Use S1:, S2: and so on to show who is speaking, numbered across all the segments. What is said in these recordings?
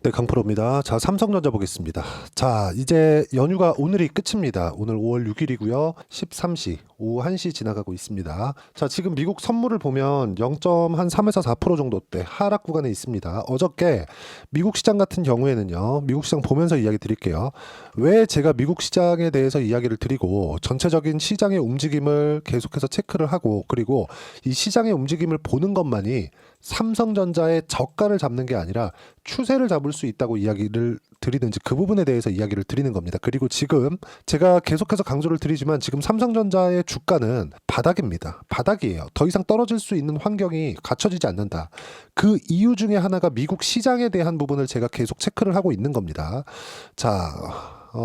S1: 네, 강프로입니다. 자, 삼성전자 보겠습니다. 자, 이제 연휴가 오늘이 끝입니다. 오늘 5월 6일이고요. 13시, 오후 1시 지나가고 있습니다. 자, 지금 미국 선물을 보면 0.3에서 4% 정도대 하락 구간에 있습니다. 어저께 미국 시장 같은 경우에는요. 미국 시장 보면서 이야기 드릴게요. 왜 제가 미국 시장에 대해서 이야기를 드리고 전체적인 시장의 움직임을 계속해서 체크를 하고 그리고 이 시장의 움직임을 보는 것만이 삼성전자의 저가를 잡는 게 아니라 추세를 잡을 수 있다고 이야기를 드리는지 그 부분에 대해서 이야기를 드리는 겁니다. 그리고 지금 제가 계속해서 강조를 드리지만 지금 삼성전자의 주가는 바닥입니다. 바닥이에요. 더 이상 떨어질 수 있는 환경이 갖춰지지 않는다. 그 이유 중에 하나가 미국 시장에 대한 부분을 제가 계속 체크를 하고 있는 겁니다. 자,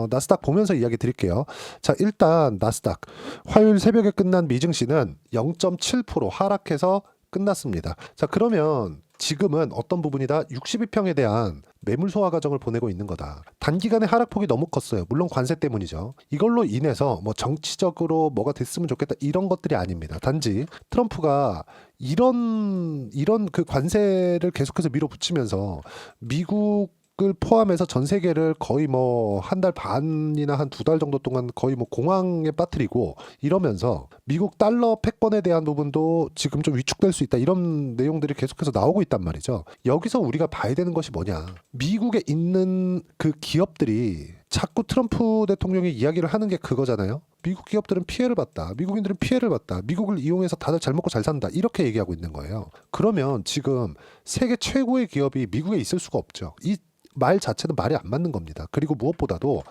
S1: 나스닥 보면서 이야기 드릴게요. 자, 일단 나스닥 화요일 새벽에 끝난 미증시는 0.7% 하락해서 끝났습니다. 자, 그러면 지금은 어떤 부분이다? 62평에 대한 매물 소화 과정을 보내고 있는 거다. 단기간에 하락폭이 너무 컸어요. 물론 관세 때문이죠. 이걸로 인해서 뭐 정치적으로 뭐가 됐으면 좋겠다 이런 것들이 아닙니다. 단지 트럼프가 이런 그 관세를 계속해서 밀어붙이면서 미국을 포함해서 전 세계를 거의 뭐 한 달 반이나 한 두 달 정도 동안 거의 뭐 공황에 빠뜨리고 이러면서 미국 달러 패권에 대한 부분도 지금 좀 위축될 수 있다 이런 내용들이 계속해서 나오고 있단 말이죠. 여기서 우리가 봐야 되는 것이 뭐냐? 미국에 있는 그 기업들이 자꾸 트럼프 대통령이 이야기를 하는 게 그거잖아요. 미국 기업들은 피해를 봤다. 미국인들은 피해를 봤다. 미국을 이용해서 다들 잘 먹고 잘 산다. 이렇게 얘기하고 있는 거예요. 그러면 지금 세계 최고의 기업이 미국에 있을 수가 없죠. 이 말 자체는 말이 안 맞는 겁니다. 그리고 무엇보다도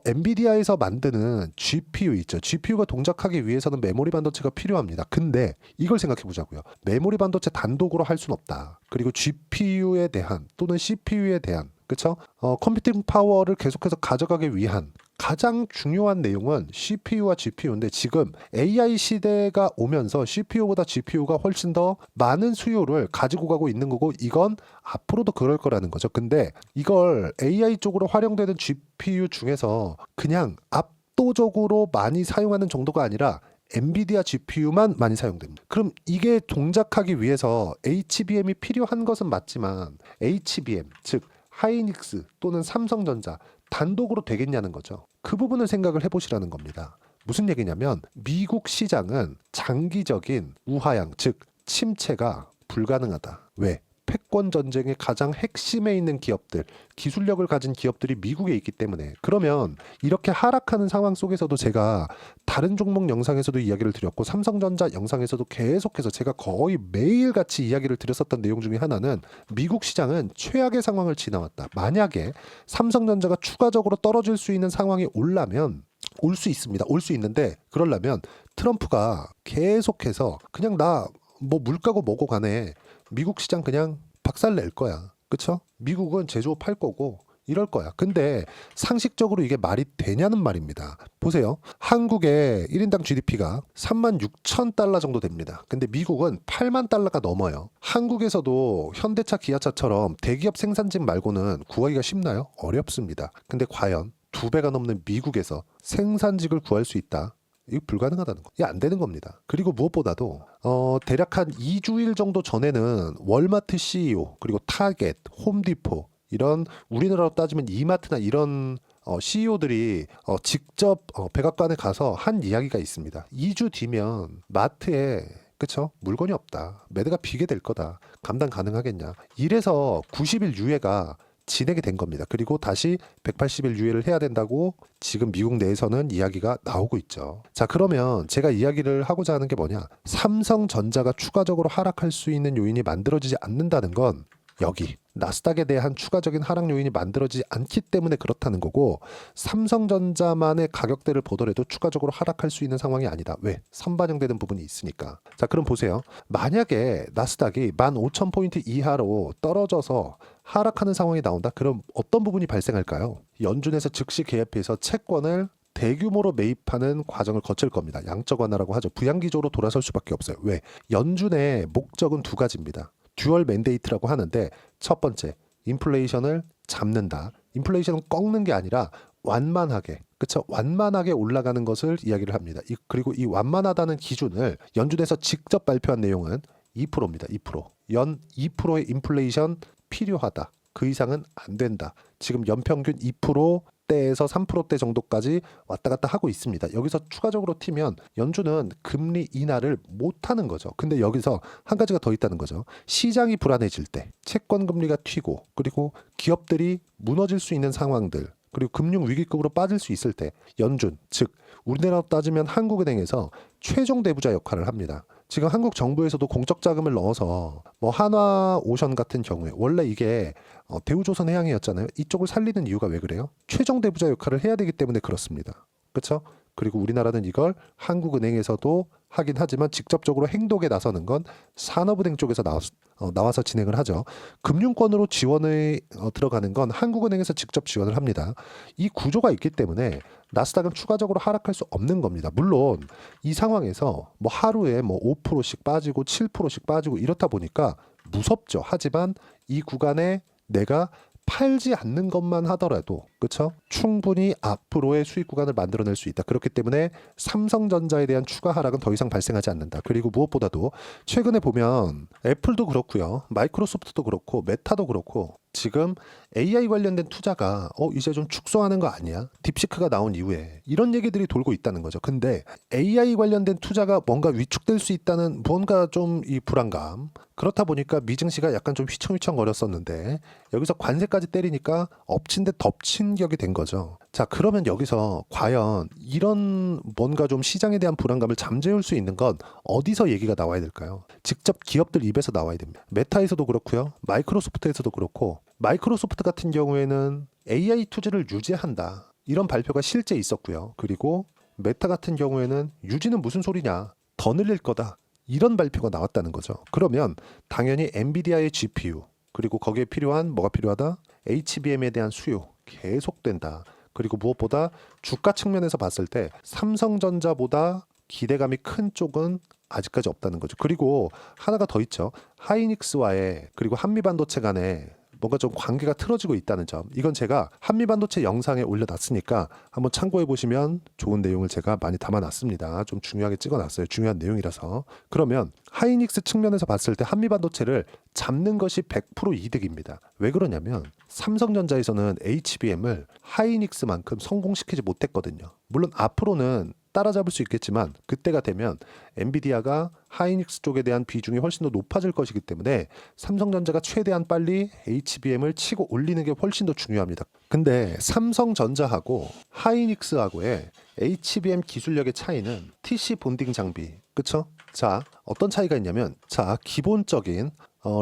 S1: 엔비디아에서 만드는 GPU 있죠. GPU가 동작하기 위해서는 메모리 반도체가 필요합니다. 근데 이걸 생각해 보자고요. 메모리 반도체 단독으로 할 수는 없다. 그리고 GPU에 대한 또는 CPU에 대한 그렇죠? 컴퓨팅 파워를 계속해서 가져가기 위한 가장 중요한 내용은 CPU와 GPU인데 지금 AI 시대가 오면서 CPU보다 GPU가 훨씬 더 많은 수요를 가지고 가고 있는 거고 이건 앞으로도 그럴 거라는 거죠. 근데 이걸 AI 쪽으로 활용되는 GPU 중에서 그냥 압도적으로 많이 사용하는 정도가 아니라 엔비디아 GPU만 많이 사용됩니다. 그럼 이게 동작하기 위해서 HBM이 필요한 것은 맞지만 HBM 즉 하이닉스 또는 삼성전자 단독으로 되겠냐는 거죠. 그 부분을 생각을 해보시라는 겁니다. 무슨 얘기냐면 미국 시장은 장기적인 우하향 즉 침체가 불가능하다. 왜? 패권 전쟁의 가장 핵심에 있는 기업들, 기술력을 가진 기업들이 미국에 있기 때문에 그러면 이렇게 하락하는 상황 속에서도 제가 다른 종목 영상에서도 이야기를 드렸고 삼성전자 영상에서도 계속해서 제가 거의 매일같이 이야기를 드렸었던 내용 중에 하나는 미국 시장은 최악의 상황을 지나왔다. 만약에 삼성전자가 추가적으로 떨어질 수 있는 상황이 올라면 올 수 있습니다. 올 수 있는데 그러려면 트럼프가 계속해서 그냥 나 뭐 물가고 뭐고 간에 미국 시장 그냥 박살 낼 거야. 그쵸? 미국은 제조업 할 거고 이럴 거야. 근데 상식적으로 이게 말이 되냐는 말입니다. 보세요. 한국의 1인당 GDP가 36,000달러 정도 됩니다. 근데 미국은 8만 달러가 넘어요. 한국에서도 현대차, 기아차처럼 대기업 생산직 말고는 구하기가 쉽나요? 어렵습니다. 근데 과연 2배가 넘는 미국에서 생산직을 구할 수 있다? 이거 불가능하다는 거. 이게 안 되는 겁니다. 그리고 무엇보다도 대략 한 2주일 정도 전에는 월마트 CEO 그리고 타겟, 홈디포 이런 우리나라로 따지면 이마트나 이런 CEO들이 직접 백악관에 가서 한 이야기가 있습니다. 2주 뒤면 마트에 그쵸? 물건이 없다. 매대가 비게 될 거다. 감당 가능하겠냐. 이래서 90일 유예가 진행이 된 겁니다. 그리고 다시 180일 유예를 해야 된다고 지금 미국 내에서는 이야기가 나오고 있죠. 자, 그러면 제가 이야기를 하고자 하는 게 뭐냐? 삼성전자가 추가적으로 하락할 수 있는 요인이 만들어지지 않는다는 건 여기 나스닥에 대한 추가적인 하락 요인이 만들어지지 않기 때문에 그렇다는 거고 삼성전자만의 가격대를 보더라도 추가적으로 하락할 수 있는 상황이 아니다. 왜? 선반영되는 부분이 있으니까. 자, 그럼 보세요. 만약에 나스닥이 15,000포인트 이하로 떨어져서 하락하는 상황이 나온다. 그럼 어떤 부분이 발생할까요? 연준에서 즉시 개입해서 채권을 대규모로 매입하는 과정을 거칠 겁니다. 양적 완화라고 하죠. 부양기조로 돌아설 수밖에 없어요. 왜? 연준의 목적은 두 가지입니다. 듀얼 맨데이트라고 하는데 첫 번째, 인플레이션을 잡는다. 인플레이션은 꺾는 게 아니라 완만하게, 그쵸? 완만하게 올라가는 것을 이야기를 합니다. 그리고 이 완만하다는 기준을 연준에서 직접 발표한 내용은 2%입니다. 2%. 연 2%의 인플레이션 필요하다. 그 이상은 안 된다. 지금 연평균 2%대에서 3%대 정도까지 왔다 갔다 하고 있습니다. 여기서 추가적으로 튀면 연준은 금리 인하를 못하는 거죠. 근데 여기서 한 가지가 더 있다는 거죠. 시장이 불안해질 때, 채권 금리가 튀고, 그리고 기업들이 무너질 수 있는 상황들, 그리고 금융 위기급으로 빠질 수 있을 때 연준, 즉 우리나라로 따지면 한국은행에서 최종 대부자 역할을 합니다. 지금 한국 정부에서도 공적 자금을 넣어서 뭐 한화오션 같은 경우에 원래 이게 대우조선해양이었잖아요. 이쪽을 살리는 이유가 왜 그래요? 최종 대부자 역할을 해야 되기 때문에 그렇습니다. 그렇죠? 그리고 우리나라는 이걸 한국은행에서도 하긴 하지만 직접적으로 행동에 나서는 건 산업은행 쪽에서 나와서 진행을 하죠. 금융권으로 지원에 들어가는 건 한국은행에서 직접 지원을 합니다. 이 구조가 있기 때문에 나스닥은 추가적으로 하락할 수 없는 겁니다. 물론 이 상황에서 뭐 하루에 뭐 5%씩 빠지고 7%씩 빠지고 이렇다 보니까 무섭죠. 하지만 이 구간에 내가 팔지 않는 것만 하더라도 그렇죠? 충분히 앞으로의 수익 구간을 만들어낼 수 있다. 그렇기 때문에 삼성전자에 대한 추가 하락은 더 이상 발생하지 않는다. 그리고 무엇보다도 최근에 보면 애플도 그렇고요. 마이크로소프트도 그렇고 메타도 그렇고 지금 AI 관련된 투자가 이제 좀 축소하는 거 아니야? 딥시크가 나온 이후에 이런 얘기들이 돌고 있다는 거죠. 근데 AI 관련된 투자가 뭔가 위축될 수 있다는 뭔가 좀 이 불안감. 그렇다 보니까 미증시가 약간 좀 휘청휘청거렸었는데 여기서 관세까지 때리니까 엎친 데 덮친 격이 된 거죠. 자, 그러면 여기서 과연 이런 뭔가 좀 시장에 대한 불안감을 잠재울 수 있는 건 어디서 얘기가 나와야 될까요? 직접 기업들 입에서 나와야 됩니다. 메타에서도 그렇고요. 마이크로소프트에서도 그렇고 마이크로소프트 같은 경우에는 AI 투자를 유지한다. 이런 발표가 실제 있었고요. 그리고 메타 같은 경우에는 유지는 무슨 소리냐. 더 늘릴 거다. 이런 발표가 나왔다는 거죠. 그러면 당연히 엔비디아의 GPU 그리고 거기에 필요한 뭐가 필요하다? HBM에 대한 수요 계속된다. 그리고 무엇보다 주가 측면에서 봤을 때 삼성전자보다 기대감이 큰 쪽은 아직까지 없다는 거죠. 그리고 하나가 더 있죠. 하이닉스와의 그리고 한미반도체 간에 뭔가 좀 관계가 틀어지고 있다는 점. 이건 제가 한미반도체 영상에 올려놨으니까 한번 참고해 보시면 좋은 내용을 제가 많이 담아놨습니다. 좀 중요하게 찍어놨어요. 중요한 내용이라서. 그러면 하이닉스 측면에서 봤을 때 한미반도체를 잡는 것이 100% 이득입니다. 왜 그러냐면 삼성전자에서는 HBM을 하이닉스만큼 성공시키지 못했거든요. 물론 앞으로는 따라잡을 수 있겠지만 그때가 되면 엔비디아가 하이닉스 쪽에 대한 비중이 훨씬 더 높아질 것이기 때문에 삼성전자가 최대한 빨리 HBM을 치고 올리는 게 훨씬 더 중요합니다. 근데 삼성전자하고 하이닉스하고의 HBM 기술력의 차이는 TC 본딩 장비, 그쵸? 자, 어떤 차이가 있냐면 자, 기본적인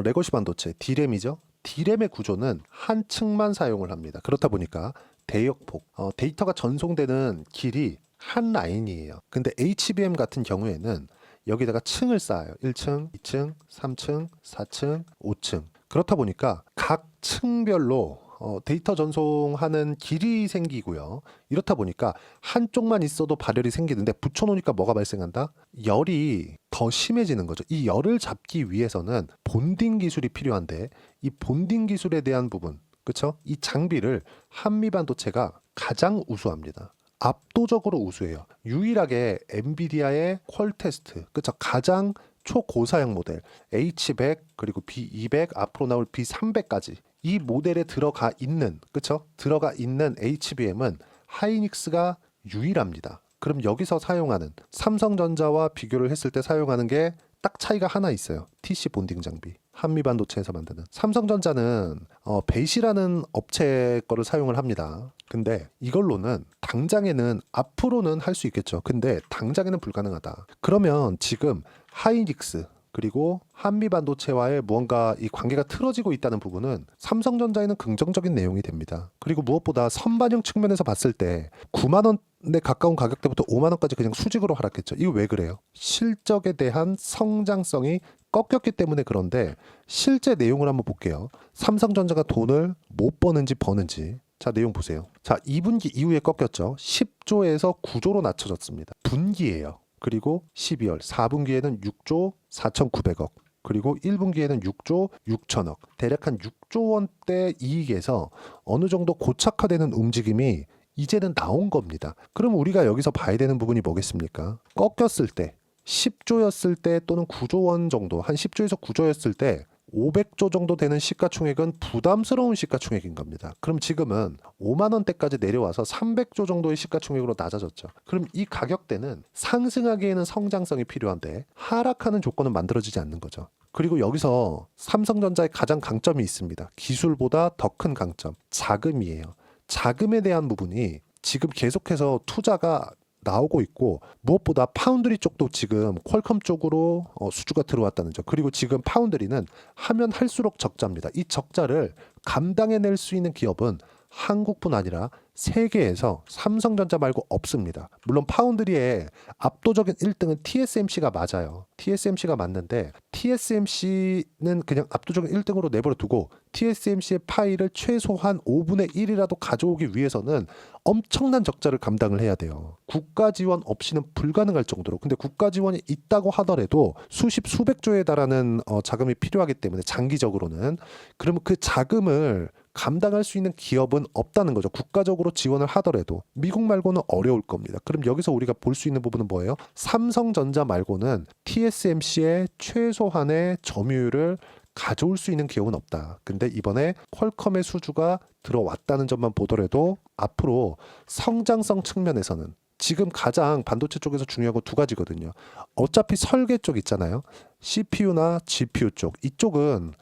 S1: 레거시 반도체, D램이죠. D램의 구조는 한 층만 사용을 합니다. 그렇다 보니까 대역폭, 데이터가 전송되는 길이 한 라인이에요. 근데 HBM 같은 경우에는 여기다가 층을 쌓아요. 1층, 2층, 3층, 4층, 5층. 그렇다 보니까 각 층별로 데이터 전송하는 길이 생기고요. 이렇다 보니까 한쪽만 있어도 발열이 생기는데 붙여놓으니까 뭐가 발생한다? 열이 더 심해지는 거죠. 이 열을 잡기 위해서는 본딩 기술이 필요한데 이 본딩 기술에 대한 부분, 그렇죠? 이 장비를 한미반도체가 가장 우수합니다. 압도적으로 우수해요. 유일하게 엔비디아의 퀄 테스트, 그쵸? 가장 초고사양 모델 H100 그리고 B200 앞으로 나올 B300까지 이 모델에 들어가 있는, 그쵸? 들어가 있는 HBM은 하이닉스가 유일합니다. 그럼 여기서 사용하는 삼성전자와 비교를 했을 때 사용하는 게 딱 차이가 하나 있어요. TC 본딩 장비. 한미반도체에서 만드는. 삼성전자는 벳이라는 업체 거를 사용을 합니다. 근데 이걸로는 당장에는 앞으로는 할 수 있겠죠. 근데 당장에는 불가능하다. 그러면 지금 하이닉스 그리고 한미반도체와의 무언가 이 관계가 틀어지고 있다는 부분은 삼성전자에는 긍정적인 내용이 됩니다. 그리고 무엇보다 선반영 측면에서 봤을 때 9만 원에 가까운 가격대부터 5만 원까지 그냥 수직으로 하락했죠. 이거 왜 그래요? 실적에 대한 성장성이 꺾였기 때문에 그런데 실제 내용을 한번 볼게요. 삼성전자가 돈을 못 버는지 버는지. 자, 내용 보세요. 자, 2분기 이후에 꺾였죠. 10조에서 9조로 낮춰졌습니다. 분기예요. 그리고 12월 4분기에는 6조 4,900억 그리고 1분기에는 6조 6천억 대략 한 6조 원대 이익에서 어느 정도 고착화되는 움직임이 이제는 나온 겁니다. 그럼 우리가 여기서 봐야 되는 부분이 뭐겠습니까? 꺾였을 때 10조였을 때 또는 9조 원 정도 한 10조에서 9조였을 때 500조 정도 되는 시가총액은 부담스러운 시가총액인 겁니다. 그럼 지금은 5만 원대까지 내려와서 300조 정도의 시가총액으로 낮아졌죠. 그럼 이 가격대는 상승하기에는 성장성이 필요한데 하락하는 조건은 만들어지지 않는 거죠. 그리고 여기서 삼성전자의 가장 강점이 있습니다. 기술보다 더 큰 강점, 자금이에요. 자금에 대한 부분이 지금 계속해서 투자가 나오고 있고, 무엇보다 파운드리 쪽도 지금 퀄컴 쪽으로 수주가 들어왔다는 점. 그리고 지금 파운드리는 하면 할수록 적자입니다. 이 적자를 감당해낼 수 있는 기업은 한국뿐 아니라 세계에서 삼성전자 말고 없습니다. 물론 파운드리의 압도적인 1등은 TSMC가 맞아요. TSMC가 맞는데 TSMC는 그냥 압도적인 1등으로 내버려 두고 TSMC의 파이를 최소한 5분의 1이라도 가져오기 위해서는 엄청난 적자를 감당을 해야 돼요. 국가 지원 없이는 불가능할 정도로. 근데 국가 지원이 있다고 하더라도 수십 수백 조에 달하는 자금이 필요하기 때문에 장기적으로는, 그러면 그 자금을 감당할 수 있는 기업은 없다는 거죠. 국가적으로 지원을 하더라도 미국 말고는 어려울 겁니다. 그럼 여기서 우리가 볼 수 있는 부분은 뭐예요? 삼성전자 말고는 TSMC의 최소한의 점유율을 가져올 수 있는 기업은 없다. 근데 이번에 퀄컴의 수주가 들어왔다는 점만 보더라도 앞으로 성장성 측면에서는 지금 가장 반도체 쪽에서 중요한 건 두 가지거든요. 어차피 설계 쪽 있잖아요. CPU나 GPU 쪽. 이쪽은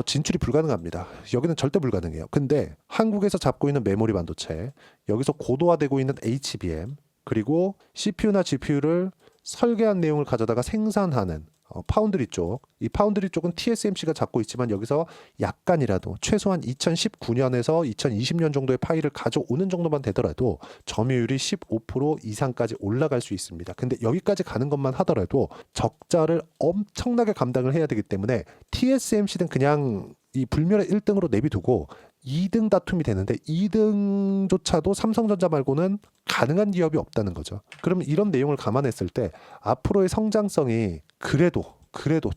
S1: 진출이 불가능합니다. 여기는 절대 불가능해요. 근데 한국에서 잡고 있는 메모리 반도체, 여기서 고도화되고 있는 HBM, 그리고 CPU나 GPU를 설계한 내용을 가져다가 생산하는 파운드리 쪽, 이 파운드리 쪽은 TSMC가 잡고 있지만 여기서 약간이라도 최소한 2019년에서 2020년 정도의 파이를 가져오는 정도만 되더라도 점유율이 15% 이상까지 올라갈 수 있습니다. 근데 여기까지 가는 것만 하더라도 적자를 엄청나게 감당을 해야 되기 때문에 TSMC는 그냥 이 불멸의 1등으로 내비두고 2등 다툼이 되는데 2등조차도 삼성전자 말고는 가능한 기업이 없다는 거죠. 그러면 이런 내용을 감안했을 때 앞으로의 성장성이 그래도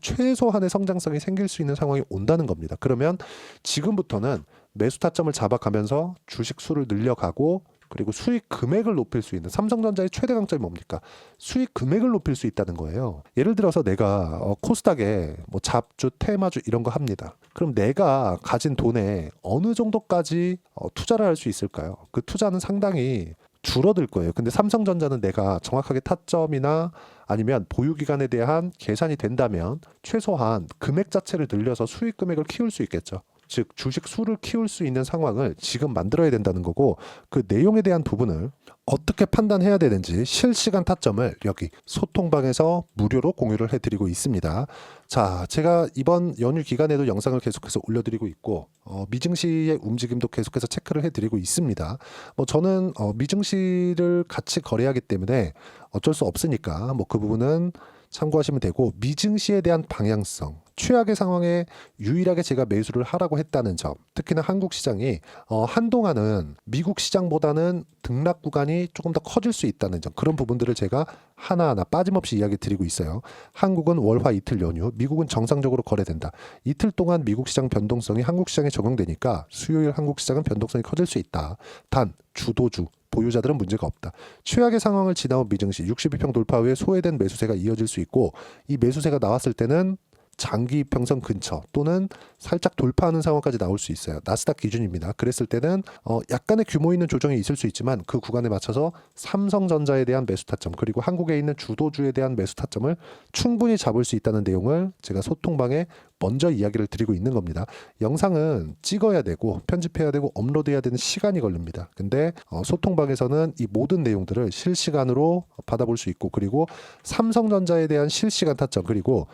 S1: 최소한의 성장성이 생길 수 있는 상황이 온다는 겁니다. 그러면 지금부터는 매수 타점을 잡아가면서 주식 수를 늘려가고, 그리고 수익 금액을 높일 수 있는, 삼성전자의 최대 강점이 뭡니까? 수익 금액을 높일 수 있다는 거예요. 예를 들어서 내가 코스닥에 뭐 잡주, 테마주 이런 거 합니다. 그럼 내가 가진 돈에 어느 정도까지 투자를 할 수 있을까요? 그 투자는 상당히 줄어들 거예요. 근데 삼성전자는 내가 정확하게 타점이나 아니면 보유기간에 대한 계산이 된다면 최소한 금액 자체를 늘려서 수익 금액을 키울 수 있겠죠. 즉 주식 수를 키울 수 있는 상황을 지금 만들어야 된다는 거고, 그 내용에 대한 부분을 어떻게 판단해야 되는지 실시간 타점을 여기 소통방에서 무료로 공유를 해드리고 있습니다. 자, 제가 이번 연휴 기간에도 영상을 계속해서 올려드리고 있고, 미증시의 움직임도 계속해서 체크를 해드리고 있습니다. 저는 미증시를 같이 거래하기 때문에 어쩔 수 없으니까 그 부분은 참고하시면 되고, 미증시에 대한 방향성, 최악의 상황에 유일하게 제가 매수를 하라고 했다는 점, 특히나 한국 시장이 한동안은 미국 시장보다는 등락 구간이 조금 더 커질 수 있다는 점, 그런 부분들을 제가 하나하나 빠짐없이 이야기 드리고 있어요. 한국은 월화 이틀 연휴, 미국은 정상적으로 거래된다. 이틀 동안 미국 시장 변동성이 한국 시장에 적용되니까 수요일 한국 시장은 변동성이 커질 수 있다. 단 주도주 보유자들은 문제가 없다. 최악의 상황을 지나온 미증시 62평 돌파 후에 소외된 매수세가 이어질 수 있고, 이 매수세가 나왔을 때는 장기 이평선 근처 또는 살짝 돌파하는 상황까지 나올 수 있어요. 나스닥 기준입니다. 그랬을 때는 약간의 규모 있는 조정이 있을 수 있지만 그 구간에 맞춰서 삼성전자에 대한 매수 타점, 그리고 한국에 있는 주도주에 대한 매수 타점을 충분히 잡을 수 있다는 내용을 제가 소통방에 먼저 이야기를 드리고 있는 겁니다. 영상은 찍어야 되고 편집해야 되고 업로드해야 되는 시간이 걸립니다. 근데 소통방에서는 이 모든 내용들을 실시간으로 받아볼 수 있고, 그리고 삼성전자에 대한 실시간 타점, 그리고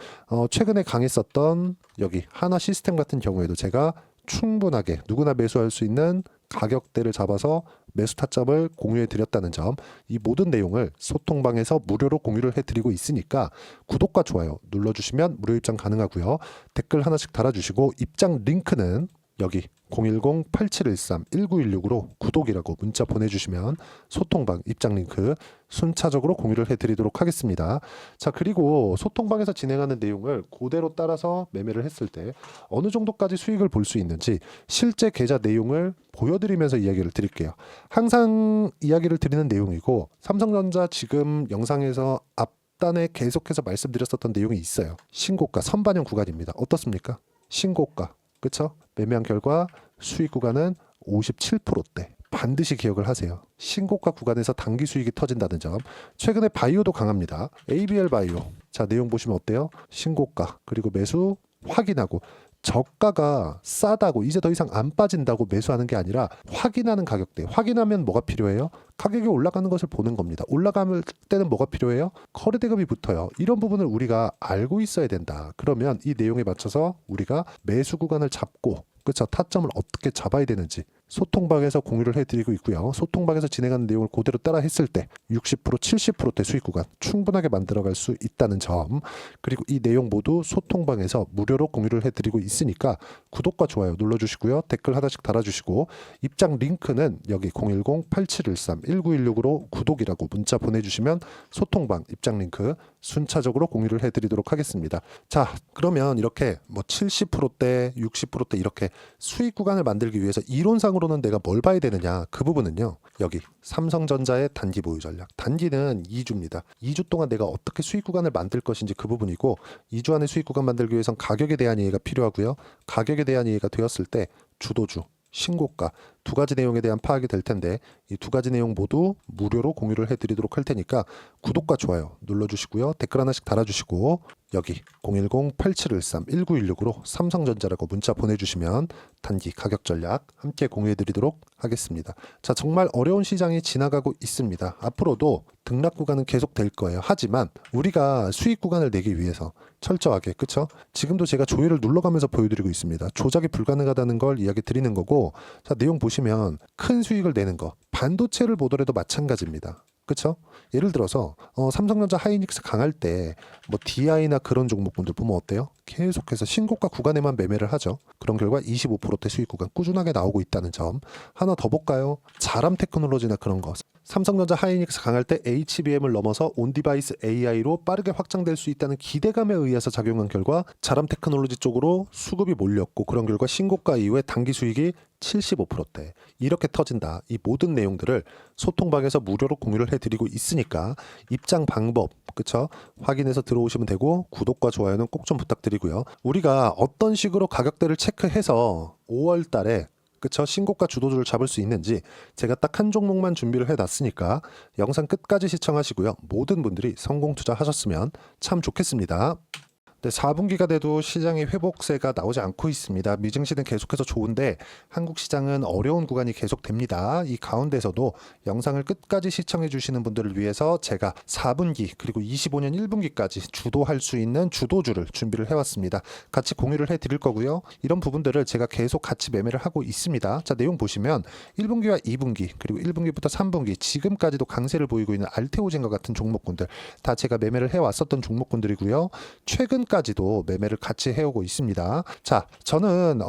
S1: 최근에 강했었던 여기 하나 시스템 같은 경우에도 제가 충분하게 누구나 매수할 수 있는 가격대를 잡아서 매수 타점을 공유해 드렸다는 점, 이 모든 내용을 소통방에서 무료로 공유를 해드리고 있으니까 구독과 좋아요 눌러주시면 무료 입장 가능하고요. 댓글 하나씩 달아주시고 입장 링크는 여기 010-8713-1916으로 구독이라고 문자 보내주시면 소통방 입장 링크 순차적으로 공유를 해드리도록 하겠습니다. 자, 그리고 소통방에서 진행하는 내용을 그대로 따라서 매매를 했을 때 어느 정도까지 수익을 볼 수 있는지 실제 계좌 내용을 보여드리면서 이야기를 드릴게요. 항상 이야기를 드리는 내용이고, 삼성전자 지금 영상에서 앞단에 계속해서 말씀드렸었던 내용이 있어요. 신고가 선반영 구간입니다. 어떻습니까? 신고가, 그쵸? 매매한 결과 수익 구간은 57%대. 반드시 기억을 하세요. 신고가 구간에서 단기 수익이 터진다는 점. 최근에 바이오도 강합니다. ABL 바이오. 자, 내용 보시면 어때요? 신고가 그리고 매수 확인하고, 저가가 싸다고 이제 더 이상 안 빠진다고 매수하는 게 아니라 확인하는 가격대. 확인하면 뭐가 필요해요? 가격이 올라가는 것을 보는 겁니다. 올라갈 때는 뭐가 필요해요? 거래대금이 붙어요. 이런 부분을 우리가 알고 있어야 된다. 그러면 이 내용에 맞춰서 우리가 매수 구간을 잡고, 그쵸? 타점을 어떻게 잡아야 되는지 소통방에서 공유를 해드리고 있고요. 소통방에서 진행하는 내용을 그대로 따라 했을 때 60%, 70%대 수익 구간 충분하게 만들어갈 수 있다는 점, 그리고 이 내용 모두 소통방에서 무료로 공유를 해드리고 있으니까 구독과 좋아요 눌러주시고요. 댓글 하나씩 달아주시고, 입장 링크는 여기 010-8713-1916으로 구독이라고 문자 보내주시면 소통방 입장 링크 순차적으로 공유를 해드리도록 하겠습니다. 자, 그러면 이렇게 뭐 70%대, 60%대 이렇게 수익 구간을 만들기 위해서 이론상으로는 내가 뭘 봐야 되느냐, 그 부분은요, 여기 삼성전자의 단기 보유 전략. 단기는 2주입니다. 2주 동안 내가 어떻게 수익 구간을 만들 것인지 그 부분이고, 2주 안에 수익 구간 만들기 위해선 가격에 대한 이해가 필요하고요. 가격에 대한 이해가 되었을 때 주도주, 신고가 두 가지 내용에 대한 파악이 될 텐데, 이 두 가지 내용 모두 무료로 공유를 해드리도록 할 테니까 구독과 좋아요 눌러주시고요. 댓글 하나씩 달아주시고, 여기 010-8713-1916으로 삼성전자라고 문자 보내주시면 단기 가격 전략 함께 공유해드리도록 하겠습니다. 자, 정말 어려운 시장이 지나가고 있습니다. 앞으로도 등락 구간은 계속 될 거예요. 하지만 우리가 수익 구간을 내기 위해서 철저하게, 그쵸? 지금도 제가 조회를 눌러가면서 보여드리고 있습니다. 조작이 불가능하다는 걸 이야기 드리는 거고, 자, 내용 보시면 큰 수익을 내는 거, 반도체를 보더라도 마찬가지입니다. 그쵸? 예를 들어서 삼성전자 하이닉스 강할 때 뭐 DI나 그런 종목분들 보면 어때요? 계속해서 신고가 구간에만 매매를 하죠. 그런 결과 25%대 수익 구간 꾸준하게 나오고 있다는 점. 하나 더 볼까요? 자람 테크놀로지나 그런 거. 삼성전자 하이닉스 강할 때 HBM을 넘어서 온디바이스 AI로 빠르게 확장될 수 있다는 기대감에 의해서 작용한 결과 자람 테크놀로지 쪽으로 수급이 몰렸고, 그런 결과 신고가 이후에 단기 수익이 75%대 이렇게 터진다. 이 모든 내용들을 소통방에서 무료로 공유를 해드리고 있으니까 입장 방법, 그쵸? 확인해서 들어오시면 되고, 구독과 좋아요는 꼭 좀 부탁드리고요. 우리가 어떤 식으로 가격대를 체크해서 5월 달에, 그쵸? 신고가 주도주를 잡을 수 있는지 제가 딱 한 종목만 준비를 해놨으니까 영상 끝까지 시청하시고요. 모든 분들이 성공 투자하셨으면 참 좋겠습니다. 네, 4분기가 돼도 시장의 회복세가 나오지 않고 있습니다. 미증시는 계속해서 좋은데 한국 시장은 어려운 구간이 계속됩니다. 이 가운데서도 영상을 끝까지 시청해 주시는 분들을 위해서 제가 4분기 그리고 25년 1분기까지 주도할 수 있는 주도주를 준비를 해왔습니다. 같이 공유를 해드릴 거고요. 이런 부분들을 제가 계속 같이 매매를 하고 있습니다. 자, 내용 보시면 1분기와 2분기 그리고 1분기부터 3분기 지금까지도 강세를 보이고 있는 알테오젠과 같은 종목군들 다 제가 매매를 해왔었던 종목군들이고요. 최근까지도 매매를 같이 해오고 있습니다. 자, 저는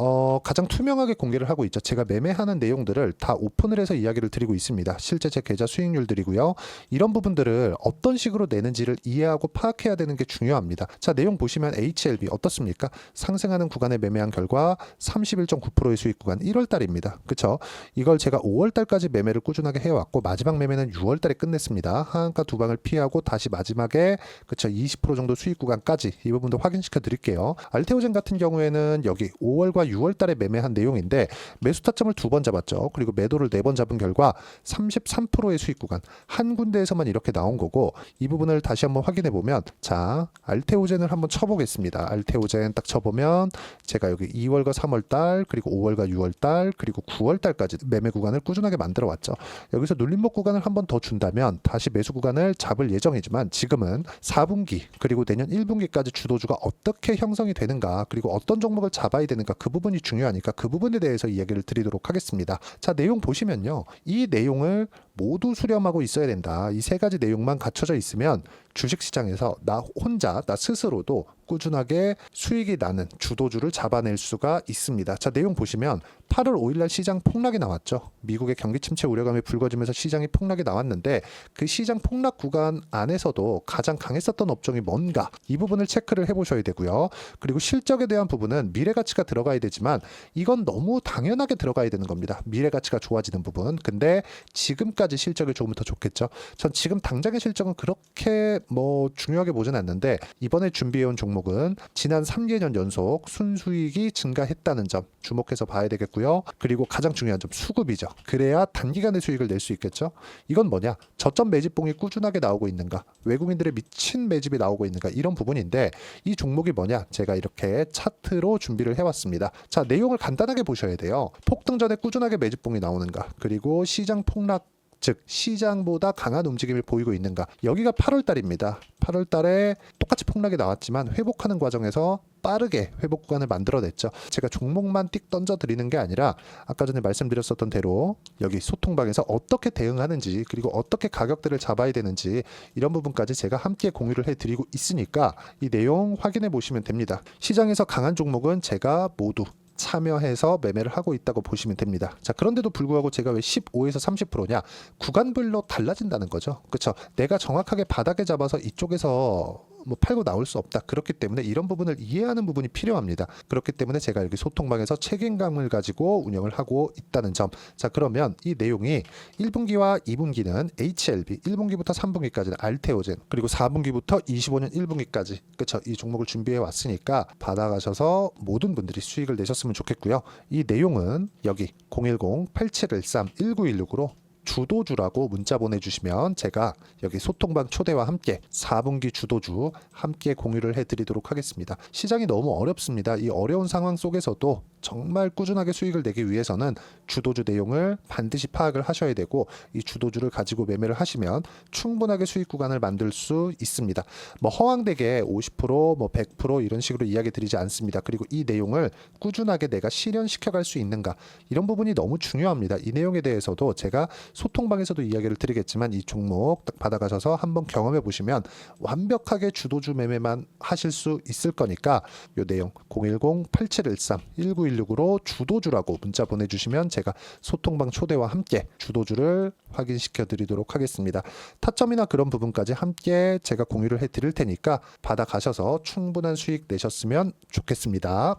S1: 가장 투명하게 공개를 하고 있죠. 제가 매매하는 내용들을 다 오픈을 해서 이야기를 드리고 있습니다. 실제 제 계좌 수익률들이고요. 이런 부분들을 어떤 식으로 내는지를 이해하고 파악해야 되는 게 중요합니다. 자, 내용 보시면 HLB 어떻습니까? 상승하는 구간에 매매한 결과 31.9%의 수익 구간 1월 달입니다. 그쵸? 이걸 제가 5월 달까지 매매를 꾸준하게 해왔고 마지막 매매는 6월 달에 끝냈습니다. 하한가 두 방을 피하고 다시 마지막에 그쵸 20% 정도 수익 구간까지 이 부분도 확인시켜 드릴게요. 알테오젠 같은 경우에는 여기 5월과 6월 달에 매매한 내용인데 매수 타점을 2번 잡았죠. 그리고 매도를 4번 잡은 결과 33%의 수익 구간 한 군데에서만 이렇게 나온 거고 이 부분을 다시 한번 확인해 보면 자 알테오젠을 한번 쳐보겠습니다. 알테오젠 딱 쳐보면 제가 여기 2월과 3월 달 그리고 5월과 6월 달 그리고 9월 달까지 매매 구간을 꾸준하게 만들어 왔죠. 여기서 눌림목 구간을 한번 더 준다면 다시 매수 구간을 잡을 예정이지만 지금은 4분기 그리고 내년 1분기까지 주도주가 어떻게 형성이 되는가 그리고 어떤 종목을 잡아야 되는가 그 부분이 중요하니까 그 부분에 대해서 이야기를 드리도록 하겠습니다. 자, 내용 보시면요. 이 내용을 모두 수렴하고 있어야 된다. 이 세 가지 내용만 갖춰져 있으면 주식시장에서 나 혼자 나 스스로도 꾸준하게 수익이 나는 주도주를 잡아낼 수가 있습니다. 자, 내용 보시면 8월 5일날 시장 폭락이 나왔죠. 미국의 경기 침체 우려감이 불거지면서 시장이 폭락이 나왔는데 그 시장 폭락 구간 안에서도 가장 강했었던 업종이 뭔가 이 부분을 체크를 해보셔야 되고요. 그리고 실적에 대한 부분은 미래가치가 들어가야 되지만 이건 너무 당연하게 들어가야 되는 겁니다. 미래가치가 좋아지는 부분. 근데 지금까지 어디까지 실적이 좋으면 더 좋겠죠. 전 지금 당장의 실적은 그렇게 뭐 중요하게 보진 않는데 이번에 준비해온 종목은 지난 3개년 연속 순수익이 증가했다는 점 주목해서 봐야 되겠고요. 그리고 가장 중요한 점 수급이죠. 그래야 단기간에 수익을 낼 수 있겠죠. 이건 뭐냐? 저점 매집봉이 꾸준하게 나오고 있는가? 외국인들의 미친 매집이 나오고 있는가? 이런 부분인데 이 종목이 뭐냐? 제가 이렇게 차트로 준비를 해왔습니다. 자, 내용을 간단하게 보셔야 돼요. 폭등 전에 꾸준하게 매집봉이 나오는가? 그리고 시장 폭락 즉 시장보다 강한 움직임을 보이고 있는가. 여기가 8월 달입니다. 8월 달에 똑같이 폭락이 나왔지만 회복하는 과정에서 빠르게 회복 구간을 만들어냈죠. 제가 종목만 띡 던져 드리는 게 아니라 아까 전에 말씀드렸었던 대로 여기 소통방에서 어떻게 대응하는지 그리고 어떻게 가격대를 잡아야 되는지 이런 부분까지 제가 함께 공유를 해드리고 있으니까 이 내용 확인해 보시면 됩니다. 시장에서 강한 종목은 제가 모두 참여해서 매매를 하고 있다고 보시면 됩니다. 자, 그런데도 불구하고 제가 왜 15에서 30%냐? 구간별로 달라진다는 거죠. 그렇죠? 내가 정확하게 바닥에 잡아서 이쪽에서 뭐 팔고 나올 수 없다. 그렇기 때문에 이런 부분을 이해하는 부분이 필요합니다. 그렇기 때문에 제가 여기 소통방에서 책임감을 가지고 운영을 하고 있다는 점. 자, 그러면 이 내용이 1분기와 2분기는 HLB, 1분기부터 3분기까지는 알테오젠, 그리고 4분기부터 25년 1분기까지 그렇죠? 이 종목을 준비해 왔으니까 받아가셔서 모든 분들이 수익을 내셨으면 좋겠고요. 이 내용은 여기 010-8713-1916으로 주도주라고 문자 보내주시면 제가 여기 소통방 초대와 함께 4분기 주도주 함께 공유를 해드리도록 하겠습니다. 시장이 너무 어렵습니다. 이 어려운 상황 속에서도 정말 꾸준하게 수익을 내기 위해서는 주도주 내용을 반드시 파악을 하셔야 되고 이 주도주를 가지고 매매를 하시면 충분하게 수익 구간을 만들 수 있습니다. 뭐 허황되게 50%, 뭐 100% 이런 식으로 이야기 드리지 않습니다. 그리고 이 내용을 꾸준하게 내가 실현시켜갈 수 있는가 이런 부분이 너무 중요합니다. 이 내용에 대해서도 제가 소통방에서도 이야기를 드리겠지만 이 종목 딱 받아가셔서 한번 경험해 보시면 완벽하게 주도주 매매만 하실 수 있을 거니까 이 내용 010-8713-1916으로 주도주라고 문자 보내주시면 제가 소통방 초대와 함께 주도주를 확인시켜 드리도록 하겠습니다. 타점이나 그런 부분까지 함께 제가 공유를 해 드릴 테니까 받아가셔서 충분한 수익 내셨으면 좋겠습니다.